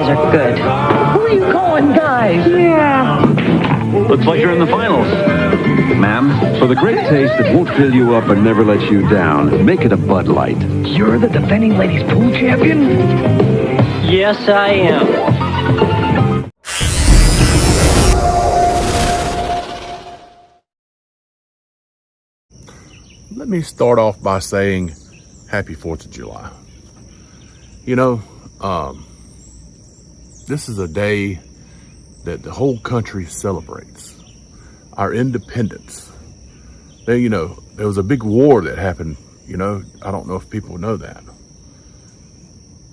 are good. Who are you calling guys? Yeah. Looks like you're in the finals. Ma'am, for the great taste that won't fill you up and never let you down, make it a Bud Light. You're the defending ladies pool champion? Yes, I am. Let me start off by saying happy 4th of July. You know, this is a day that the whole country celebrates. Our independence. There, you know, there was a big war that happened, you know, I don't know if people know that.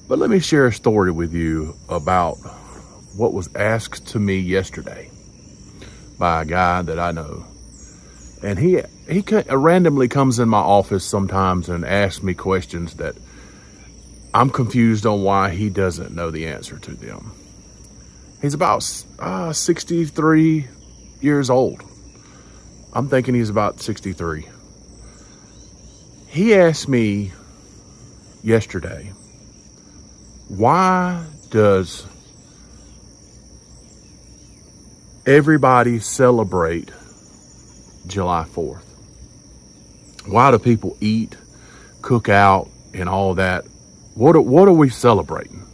But let me share a story with you about what was asked to me yesterday by a guy that I know. And he randomly comes in my office sometimes and asks me questions that I'm confused on why he doesn't know the answer to them. He's about 63 years old. I'm thinking he's about 63. He asked me yesterday, why does everybody celebrate July 4th? Why do people eat, cook out, and all that? What are we celebrating?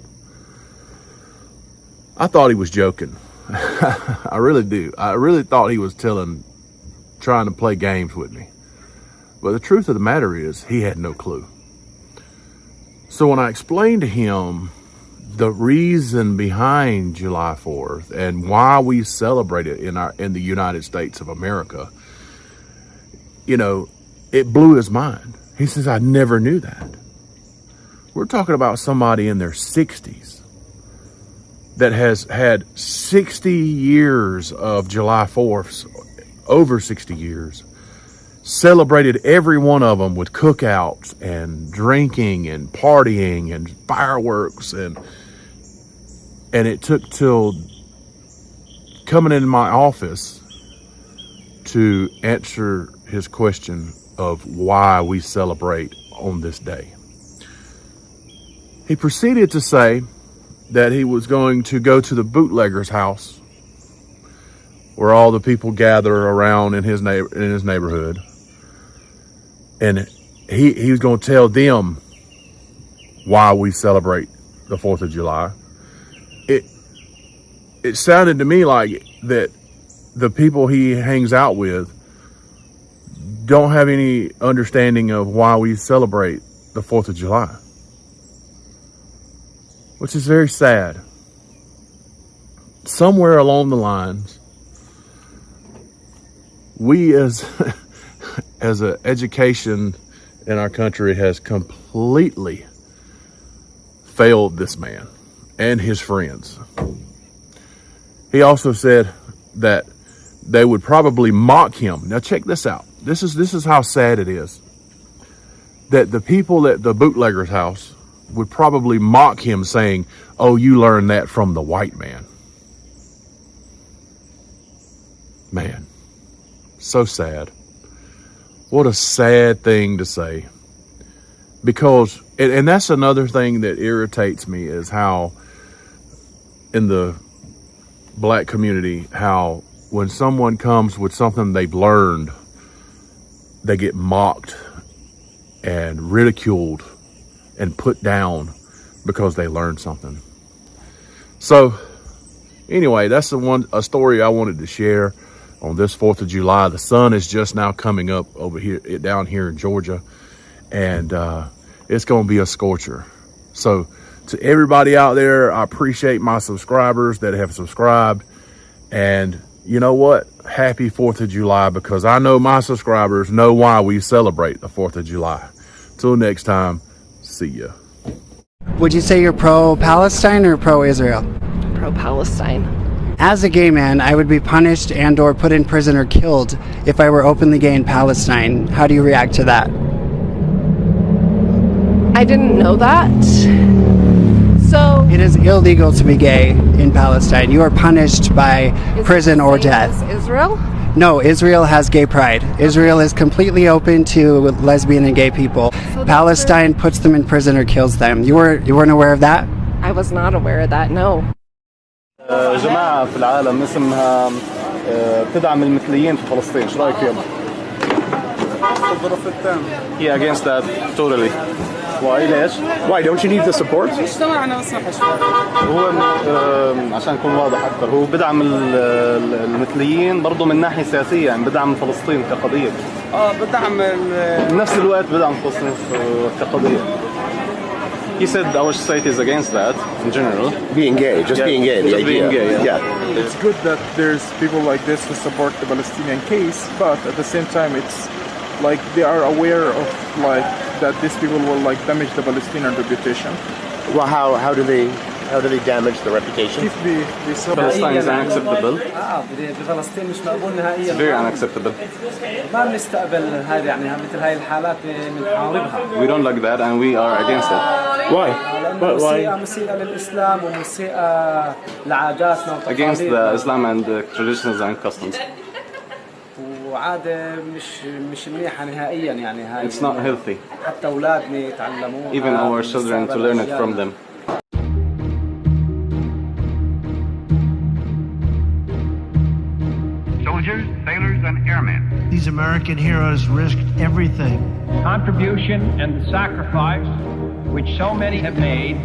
I thought he was joking. I really do. I really thought he was trying to play games with me. But the truth of the matter is, he had no clue. So when I explained to him the reason behind July 4th and why we celebrate it in the United States of America, you know, it blew his mind. He says, I never knew that. We're talking about somebody in their 60s that has had 60 years of July 4ths, over 60 years, celebrated every one of them with cookouts and drinking and partying and fireworks. And it took till coming into my office to answer his question of why we celebrate on this day. He proceeded to say that he was going to go to the bootlegger's house where all the people gather around in his neighborhood. And he was going to tell them why we celebrate the 4th of July. It sounded to me like that the people he hangs out with don't have any understanding of why we celebrate the 4th of July. Which is very sad. Somewhere along the lines, we as an education in our country has completely failed this man and his friends. He also said that they would probably mock him. Now check this out. This is how sad it is. That the people at the bootlegger's house would probably mock him saying, oh, you learned that from the white man. Man, so sad. What a sad thing to say. Because, and that's another thing that irritates me, is how in the black community, how when someone comes with something they've learned, they get mocked and ridiculed and put down because they learned something. So anyway, that's a story I wanted to share on this 4th of July. The sun is just now coming up over here, down here in Georgia, and it's going to be a scorcher. So to everybody out there, I appreciate my subscribers that have subscribed. And you know what? Happy 4th of July, because I know my subscribers know why we celebrate the 4th of July. Till next time, see ya. Would you say you're pro-Palestine or pro-Israel? Pro-Palestine. As a gay man, I would be punished and or put in prison or killed if I were openly gay in Palestine. How do you react to that? I didn't know that. So it is illegal to be gay in Palestine. You are punished by prison or death. Israel? No, Israel has gay pride. Israel is completely open to lesbian and gay people. Palestine puts them in prison or kills them. You weren't aware of that? I was not aware of that, no. جماعة في العالم اسمها بتدعم المثليين في فلسطين، شو رأيك فيهم؟ Yeah, against that totally. Why ليش؟ Why don't you need the support? هو عشان يكون واضح أكثر، هو بدعم المثليين برضه من ناحية سياسية، يعني بدعم فلسطين كقضية. بدعم بنفس الوقت بدعم فلسطين كقضية. He said our society is against that in general. being gay, just being gay, the just idea. being gay, yeah. It's good that there's people like this who support the Palestinian case, but at the same time, it's like they are aware of like that these people will like damage the Palestinian reputation. Well, how do they damage the reputation? If they Palestine is unacceptable. بفلسطين مش مقبول نهائيا. It's very unacceptable. ما بنستقبل هذه يعني مثل هاي الحالات بنحاربها. We don't like that and we are against it. Why? مسيئة للإسلام ومسيئة لعاداتنا Against وتقاليدنا. the Islam and the traditions and customs. وعادة مش منيحة نهائيا يعني هاي. It's not healthy. حتى أولادنا يتعلموها. Even our children to learn it from them. Soldiers, sailors, and airmen. These American heroes risked everything. Contribution and the sacrifice which so many have made.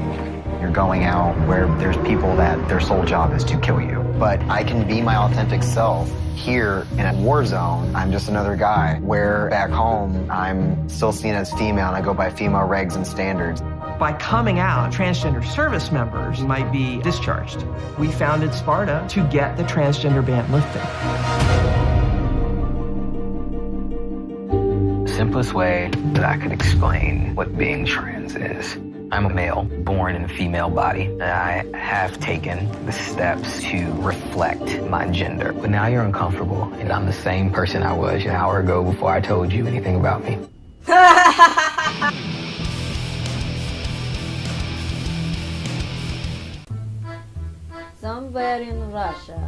You're going out where there's people that their sole job is to kill you. But I can be my authentic self. Here in a war zone, I'm just another guy. Where back home, I'm still seen as female and I go by female regs and standards. By coming out, transgender service members might be discharged. We founded Sparta to get the transgender ban lifted. The simplest way that I could explain what being trans is. I'm a male born in a female body, and I have taken the steps to reflect my gender. But now you're uncomfortable, and I'm the same person I was an hour ago before I told you anything about me. Somewhere in Russia,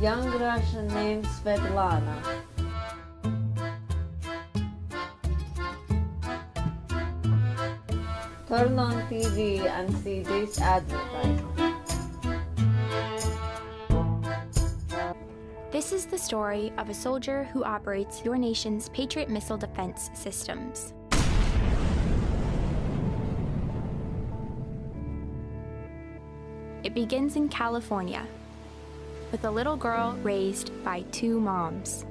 young Russian named Svetlana turn on TV and see this advertisement. This is the story of a soldier who operates your nation's Patriot missile defense systems. It begins in California with a little girl raised by two moms.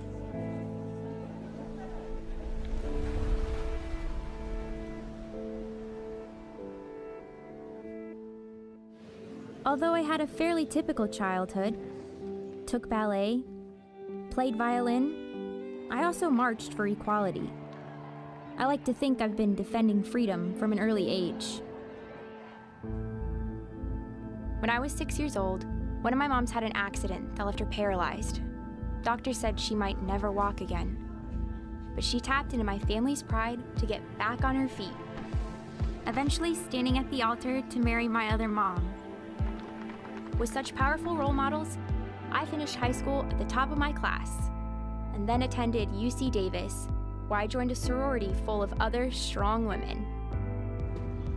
Although I had a fairly typical childhood, took ballet, played violin, I also marched for equality. I like to think I've been defending freedom from an early age. When I was 6 years old, one of my moms had an accident that left her paralyzed. Doctors said she might never walk again. But she tapped into my family's pride to get back on her feet, eventually standing at the altar to marry my other mom. With such powerful role models, I finished high school at the top of my class, and then attended UC Davis, where I joined a sorority full of other strong women.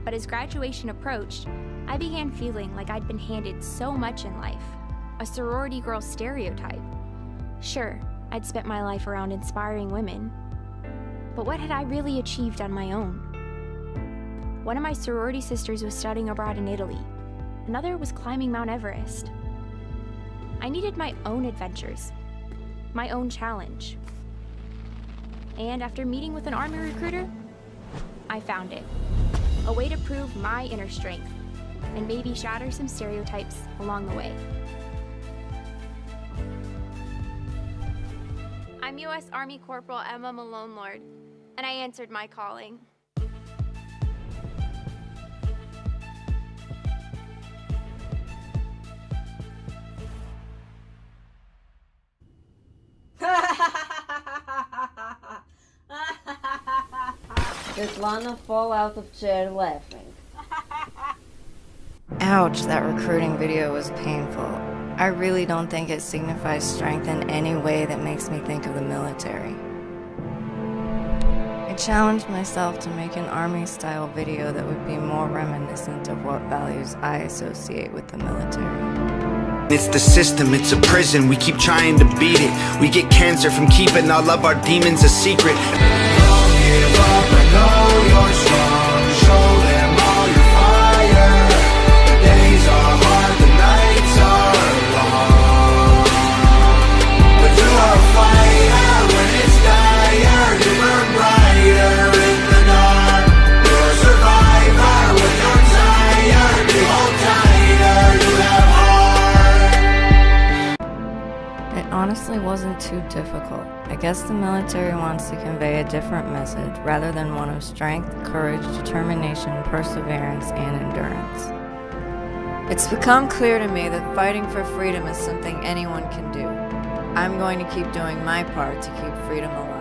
But as graduation approached, I began feeling like I'd been handed so much in life, a sorority girl stereotype. Sure, I'd spent my life around inspiring women, but what had I really achieved on my own? One of my sorority sisters was studying abroad in Italy. Another was climbing Mount Everest. I needed my own adventures, my own challenge. And after meeting with an Army recruiter, I found it. A way to prove my inner strength and maybe shatter some stereotypes along the way. I'm U.S. Army Corporal Emma Malone Lord, and I answered my calling. Svetlana fall out of chair laughing. Ouch, that recruiting video was painful. I really don't think it signifies strength in any way that makes me think of the military. challenged myself to make an army-style video that would be more reminiscent of what values I associate with the military. It's the system, it's a prison, we keep trying to beat it. We get cancer from keeping all of our demons a secret. Don't give up, I know you're strong. Show them all your fire. The days are hard, the nights are long. But you are a fighter when it's dire. You burn brighter in the dark. You're a survivor when you're tired. You hold tighter, you have heart. It honestly wasn't too difficult. I guess the military wants to convey a different message rather than one of strength, courage, determination, perseverance, and endurance. It's become clear to me that fighting for freedom is something anyone can do. I'm going to keep doing my part to keep freedom alive.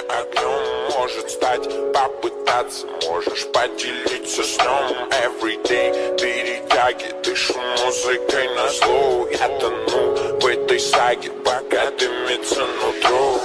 Огнем может стать, попытаться можешь поделиться сном. Everyday перетяги, дышу музыкой на слоу. Я тону в этой саге, пока дымится нутро.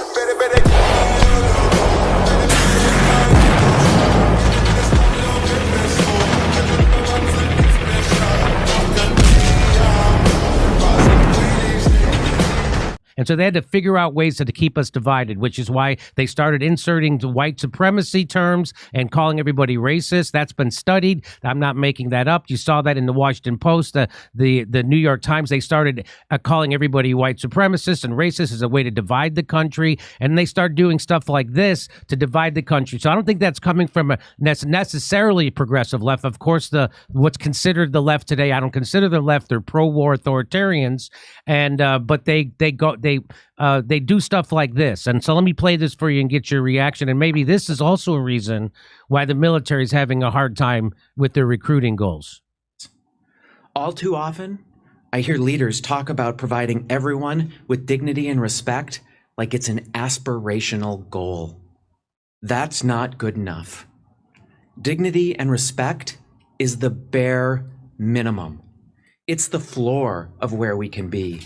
And so they had to figure out ways to keep us divided, which is why they started inserting the white supremacy terms and calling everybody racist. That's been studied. I'm not making that up. You saw that in the Washington Post, the New York Times. They started calling everybody white supremacist and racist as a way to divide the country. And they start doing stuff like this to divide the country. So I don't think that's coming from a necessarily progressive left. Of course, what's considered the left today, I don't consider the left. They're pro-war authoritarians. And but they do stuff like this. And so let me play this for you and get your reaction. And maybe this is also a reason why the military is having a hard time with their recruiting goals. All too often, I hear leaders talk about providing everyone with dignity and respect like it's an aspirational goal. That's not good enough. Dignity and respect is the bare minimum. It's the floor of where we can be.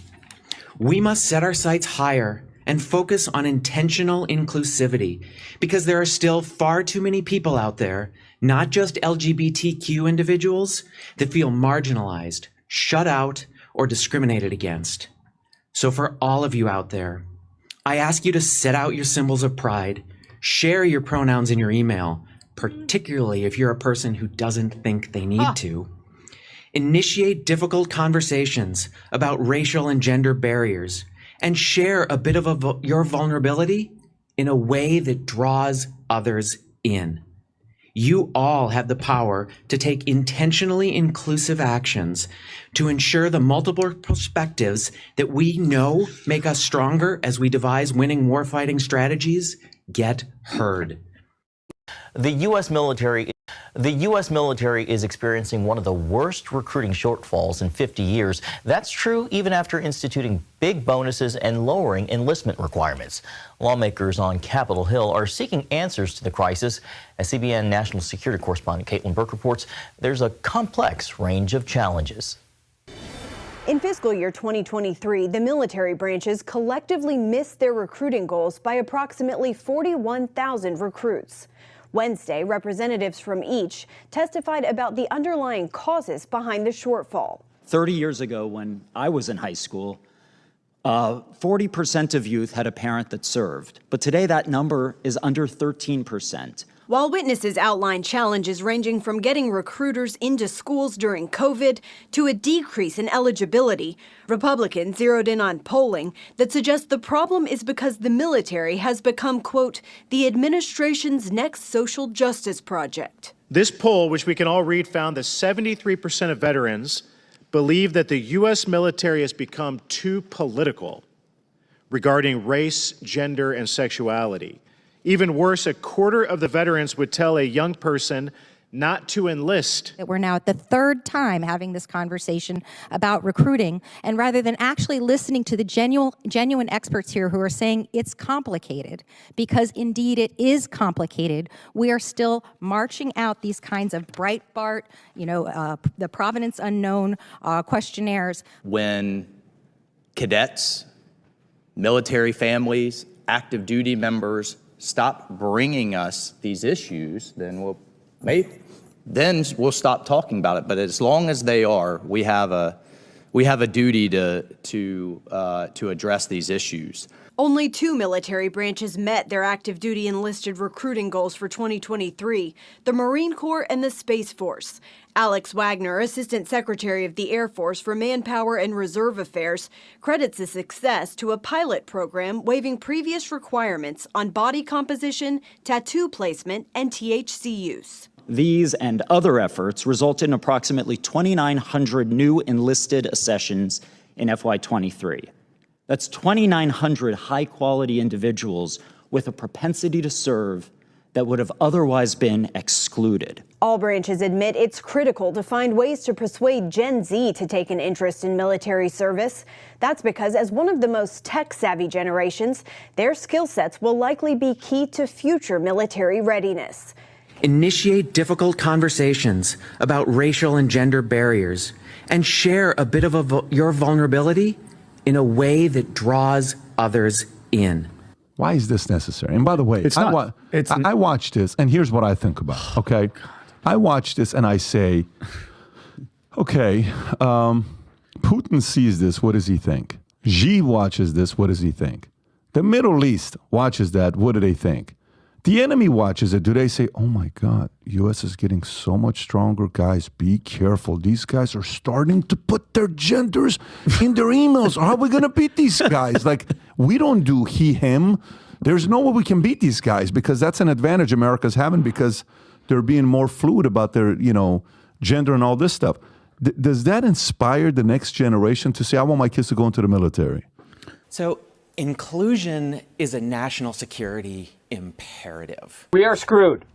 We must set our sights higher and focus on intentional inclusivity because there are still far too many people out there, not just LGBTQ individuals, that feel marginalized, shut out, or discriminated against. So for all of you out there, I ask you to set out your symbols of pride, share your pronouns in your email, particularly if you're a person who doesn't think they need to. Initiate difficult conversations about racial and gender barriers and share a bit of your vulnerability in a way that draws others in. You all have the power to take intentionally inclusive actions to ensure the multiple perspectives that we know make us stronger as we devise winning warfighting strategies get heard. The U.S. military is experiencing one of the worst recruiting shortfalls in 50 years. That's true even after instituting big bonuses and lowering enlistment requirements. Lawmakers on Capitol Hill are seeking answers to the crisis. As CBN national security correspondent Caitlin Burke reports, there's a complex range of challenges. In fiscal year 2023, the military branches collectively missed their recruiting goals by approximately 41,000 recruits. Wednesday, representatives from each testified about the underlying causes behind the shortfall. 30 years ago, when I was in high school, 40% of youth had a parent that served. But today that number is under 13%. While witnesses outlined challenges ranging from getting recruiters into schools during COVID to a decrease in eligibility, Republicans zeroed in on polling that suggests the problem is because the military has become, quote, the administration's next social justice project. This poll, which we can all read, found that 73% of veterans believe that the U.S. military has become too political regarding race, gender, and sexuality. Even worse, a quarter of the veterans would tell a young person not to enlist. We're now at the third time having this conversation about recruiting, and rather than actually listening to the genuine experts here who are saying it's complicated, because indeed it is complicated, we are still marching out these kinds of Breitbart, the provenance unknown questionnaires. When cadets, military families, active duty members stop bringing us these issues, then we'll stop talking about it. But as long as they are, we have a duty to address these issues. Only 2 military branches met their active duty enlisted recruiting goals for 2023, the Marine Corps and the Space Force. Alex Wagner, Assistant Secretary of the Air Force for Manpower and Reserve Affairs, credits the success to a pilot program waiving previous requirements on body composition, tattoo placement, and THC use. These and other efforts result in approximately 2,900 new enlisted accessions in FY23. That's 2,900 high-quality individuals with a propensity to serve that would have otherwise been excluded. All branches admit it's critical to find ways to persuade Gen Z to take an interest in military service. That's because as one of the most tech-savvy generations, their skill sets will likely be key to future military readiness. Initiate difficult conversations about racial and gender barriers and share a bit of your vulnerability in a way that draws others in. Why is this necessary? And by the way, I watch this, and here's what I think about, okay? I watch this and I say, okay, Putin sees this, what does he think? Xi watches this, what does he think? The Middle East watches that, what do they think? The enemy watches it. Do they say, oh my God, U.S. is getting so much stronger. Guys, be careful. These guys are starting to put their genders in their emails. How are we going to beat these guys? Like, we don't do he, him. There's no way we can beat these guys because that's an advantage America's having because they're being more fluid about their, gender and all this stuff. Does that inspire the next generation to say, I want my kids to go into the military? So inclusion is a national security imperative. We are screwed.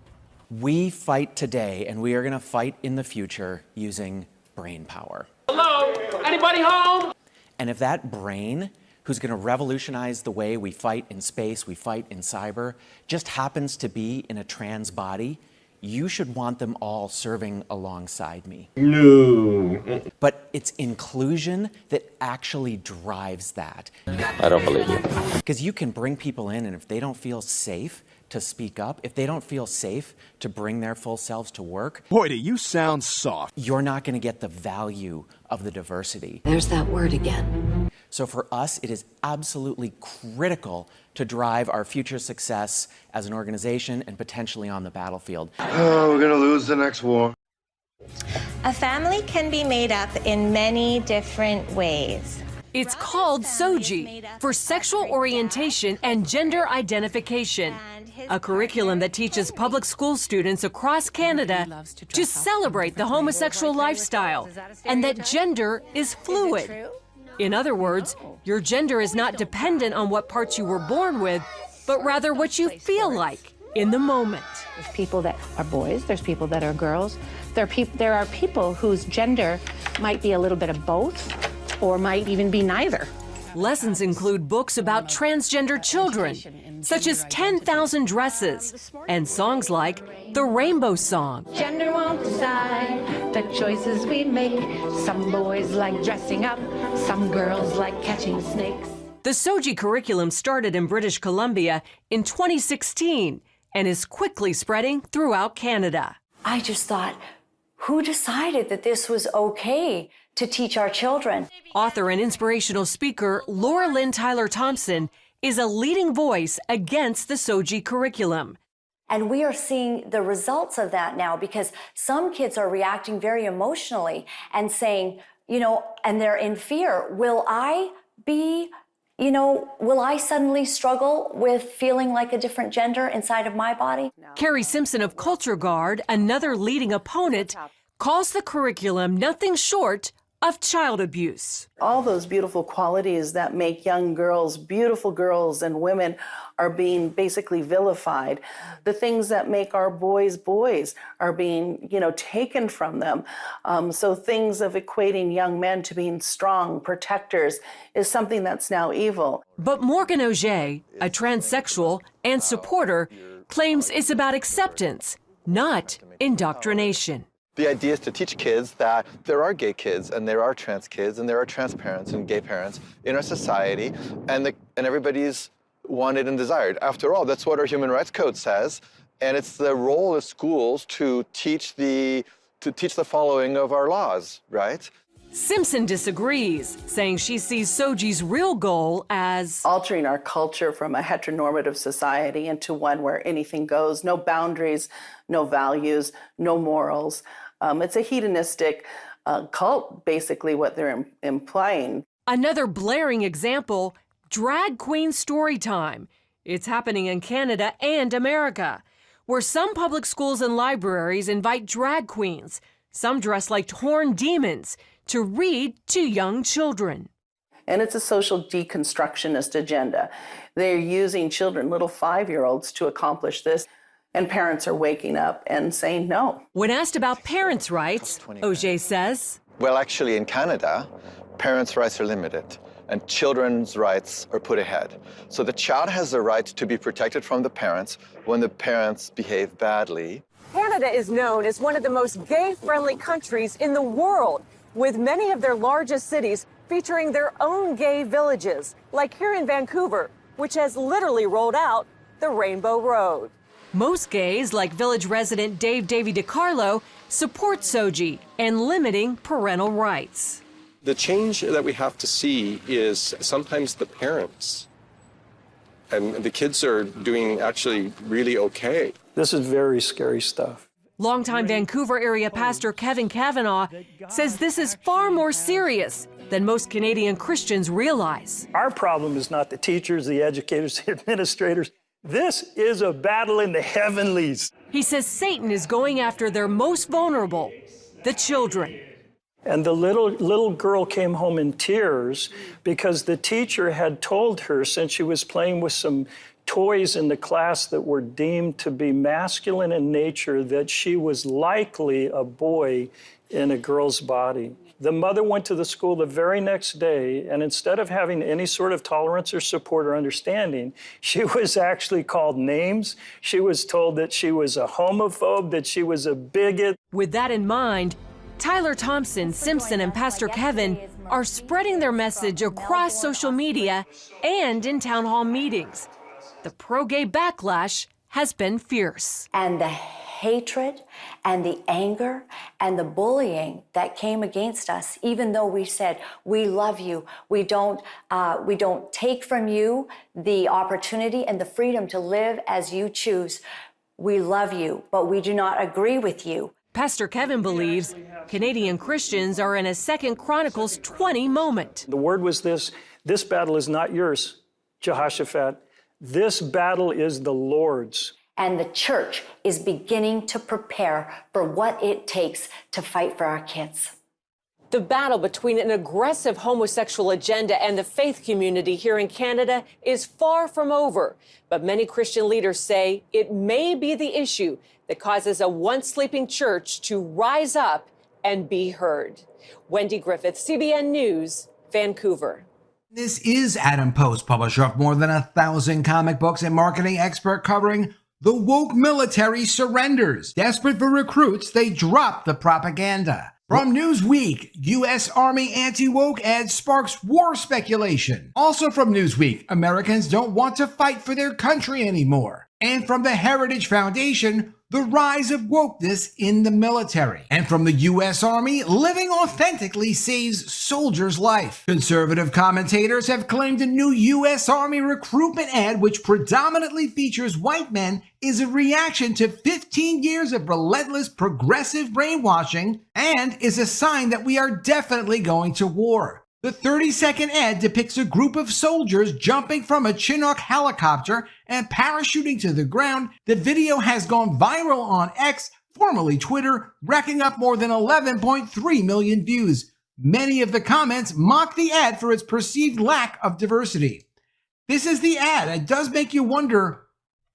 We fight today, and we are going to fight in the future using brain power. Hello? Anybody home? And if that brain, who's going to revolutionize the way we fight in space, we fight in cyber, just happens to be in a trans body, you should want them all serving alongside me. No. But it's inclusion that actually drives that. I don't believe you. Because you can bring people in, and if they don't feel safe to speak up, if they don't feel safe to bring their full selves to work, boy, do you sound soft. You're not going to get the value of the diversity. There's that word again. So for us, it is absolutely critical to drive our future success as an organization and potentially on the battlefield. Oh, we're going to lose the next war. A family can be made up in many different ways. It's called SOGI, for Sexual Orientation and Gender Identification, a curriculum that teaches public school students across Canada to celebrate the homosexual lifestyle and that gender is fluid. In other words, your gender is not dependent on what parts you were born with, but rather what you feel like in the moment. There's people that are boys, there's people that are girls, there are people whose gender might be a little bit of both or might even be neither. Lessons include books about transgender children, such as 10,000 Dresses, and songs like The Rainbow Song. Gender won't decide the choices we make. Some boys like dressing up, some girls like catching snakes. The SOGI curriculum started in British Columbia in 2016 and is quickly spreading throughout Canada. I just thought, who decided that this was okay to teach our children? Author and inspirational speaker Laura Lynn Tyler Thompson is a leading voice against the SOGI curriculum. And we are seeing the results of that now, because some kids are reacting very emotionally and saying, and they're in fear. Will I suddenly struggle with feeling like a different gender inside of my body? Carrie Simpson of Culture Guard, another leading opponent, calls the curriculum nothing short of child abuse. All those beautiful qualities that make young girls, beautiful girls and women, are being basically vilified. The things that make our boys boys are being, taken from them. So things of equating young men to being strong protectors is something that's now evil. But Morgan Auger, a transsexual and supporter, claims it's about acceptance, not indoctrination. The idea is to teach kids that there are gay kids and there are trans kids and there are trans parents and gay parents in our society, and everybody's wanted and desired. After all, that's what our Human Rights Code says, and it's the role of schools to teach the following of our laws, right? Simpson disagrees, saying she sees Soji's real goal as altering our culture from a heteronormative society into one where anything goes, no boundaries, no values, no morals. It's a hedonistic cult, basically, what they're implying. Another blaring example, drag queen story time. It's happening in Canada and America, where some public schools and libraries invite drag queens, some dressed like torn demons, to read to young children. And it's a social deconstructionist agenda. They're using children, little 5-year-olds, to accomplish this. And parents are waking up and saying no. When asked about parents' rights, Auger says, well, actually, in Canada, parents' rights are limited and children's rights are put ahead. So the child has the right to be protected from the parents when the parents behave badly. Canada is known as one of the most gay-friendly countries in the world, with many of their largest cities featuring their own gay villages, like here in Vancouver, which has literally rolled out the Rainbow Road. Most gays, like village resident Dave Davy DiCarlo, support Soji and limiting parental rights. The change that we have to see is sometimes the parents, and the kids are doing actually really okay. This is very scary stuff. Longtime Vancouver area pastor Kevin Kavanaugh says this is far more serious than most Canadian Christians realize. Our problem is not the teachers, the educators, the administrators. This is a battle in the heavenlies. He says Satan is going after their most vulnerable, the children. And the little girl came home in tears because the teacher had told her, since she was playing with some toys in the class that were deemed to be masculine in nature, that she was likely a boy in a girl's body. The mother went to the school the very next day, and instead of having any sort of tolerance or support or understanding, she was actually called names. She was told that she was a homophobe, that she was a bigot. With that in mind, Tyler Thompson, Simpson, and Pastor Kevin are spreading their message across social media and in town hall meetings. The pro-gay backlash has been fierce. And the hatred and the anger and the bullying that came against us, even though we said, we love you, we don't take from you the opportunity and the freedom to live as you choose. We love you, but we do not agree with you. Pastor Kevin believes Canadian Christians are in a 2 Chronicles 20 moment. The word was this battle is not yours, Jehoshaphat. This battle is the Lord's. And the church is beginning to prepare for what it takes to fight for our kids. The battle between an aggressive homosexual agenda and the faith community here in Canada is far from over. But many Christian leaders say it may be the issue that causes a once sleeping church to rise up and be heard. Wendy Griffith, CBN News, Vancouver. This is Adam Post, publisher of more than 1,000 comic books and marketing expert covering the woke military surrenders. Desperate for recruits, they drop the propaganda. From Newsweek, U.S. Army anti-woke ad sparks war speculation. Also from Newsweek, Americans don't want to fight for their country anymore. And from the Heritage Foundation, the rise of wokeness in the military. And from the U.S. Army, living authentically saves soldiers' life. Conservative commentators have claimed a new U.S. Army recruitment ad, which predominantly features white men, is a reaction to 15 years of relentless progressive brainwashing and is a sign that we are definitely going to war. The 30-second ad depicts a group of soldiers jumping from a Chinook helicopter and parachuting to the ground. The video has gone viral on X, formerly Twitter, racking up more than 11.3 million views. Many of the comments mock the ad for its perceived lack of diversity. This is the ad. It does make you wonder,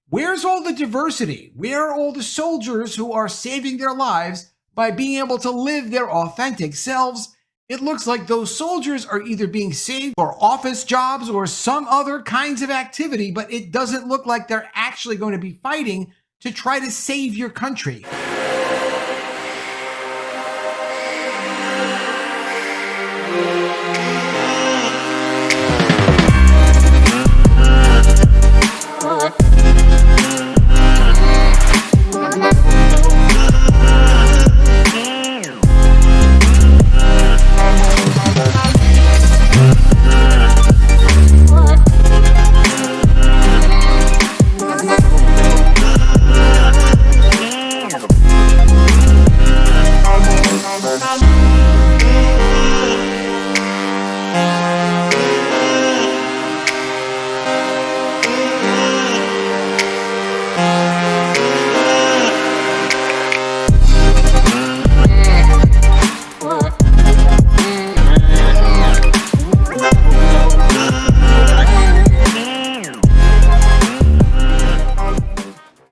where's all the diversity? Where are all the soldiers who are saving their lives by being able to live their authentic selves? It looks like those soldiers are either being saved for office jobs or some other kinds of activity, but it doesn't look like they're actually going to be fighting to try to save your country.